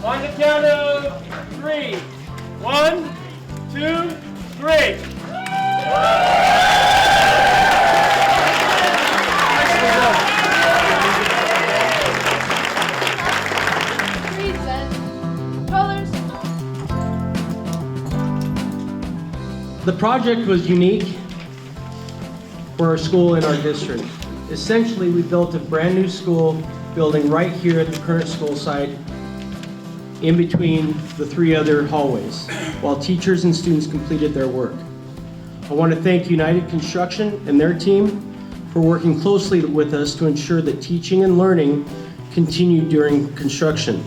On the count of 3. 1, 2, 3. The project was unique for our school and our district. Essentially, we built a brand new school building right here at the current school site in between the 3 other hallways while teachers and students completed their work. I want to thank United Construction and their team for working closely with us to ensure that teaching and learning continued during construction.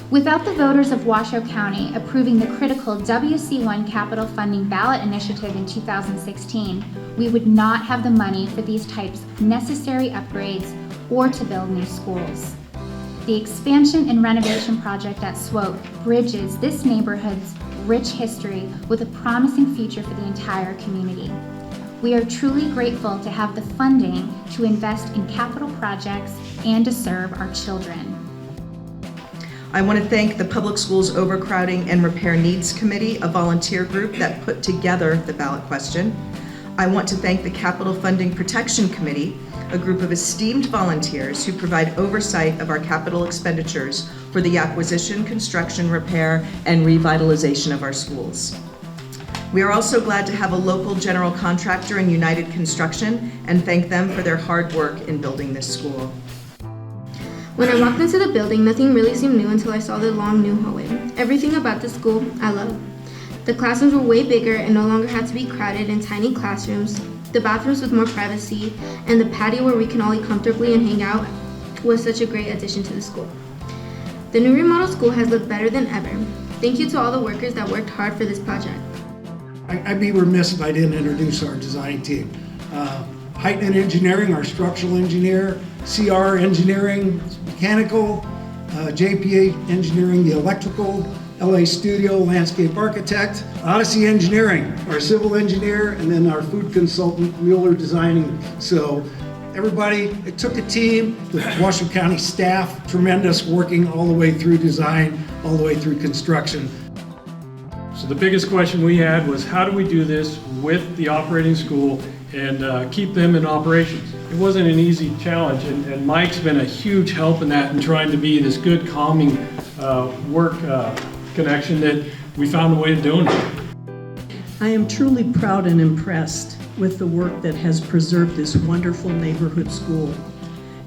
Without the voters of Washoe County approving the critical WC1 capital funding ballot initiative in 2016, we would not have the money for these types of necessary upgrades or to build new schools. The expansion and renovation project at Swope bridges this neighborhood's rich history with a promising future for the entire community. We are truly grateful to have the funding to invest in capital projects and to serve our children. I want to thank the Public Schools Overcrowding and Repair Needs Committee, a volunteer group that put together the ballot question. I want to thank the Capital Funding Protection Committee, a group of esteemed volunteers who provide oversight of our capital expenditures for the acquisition, construction, repair, and revitalization of our schools. We are also glad to have a local general contractor in United Construction and thank them for their hard work in building this school. When I walked into the building, nothing really seemed new until I saw the long new hallway. Everything about the school I love. The classrooms were way bigger and no longer had to be crowded in tiny classrooms. The bathrooms with more privacy and the patio where we can all eat comfortably and hang out was such a great addition to the school. The new remodeled school has looked better than ever. Thank you to all the workers that worked hard for this project. I'd be remiss if I didn't introduce our design team. Heitman Engineering, our structural engineer, CR Engineering, mechanical, JPA Engineering, the electrical, LA Studio, landscape architect, Odyssey Engineering, our civil engineer, and then our food consultant, Mueller Designing. So everybody, it took a team, the Washoe County staff, tremendous, working all the way through design, all the way through construction. So the biggest question we had was, how do we do this with the operating school and keep them in operations? It wasn't an easy challenge, and Mike's been a huge help in that, in trying to be this good, calming work connection that we found a way of doing it. I am truly proud and impressed with the work that has preserved this wonderful neighborhood school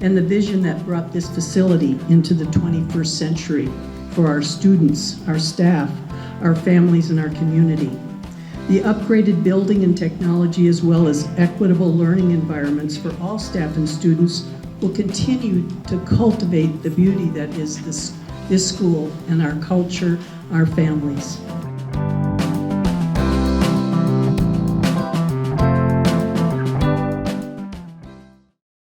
and the vision that brought this facility into the 21st century for our students, our staff, our families, and our community. The upgraded building and technology, as well as equitable learning environments for all staff and students, will continue to cultivate the beauty that is this school and our culture, our families.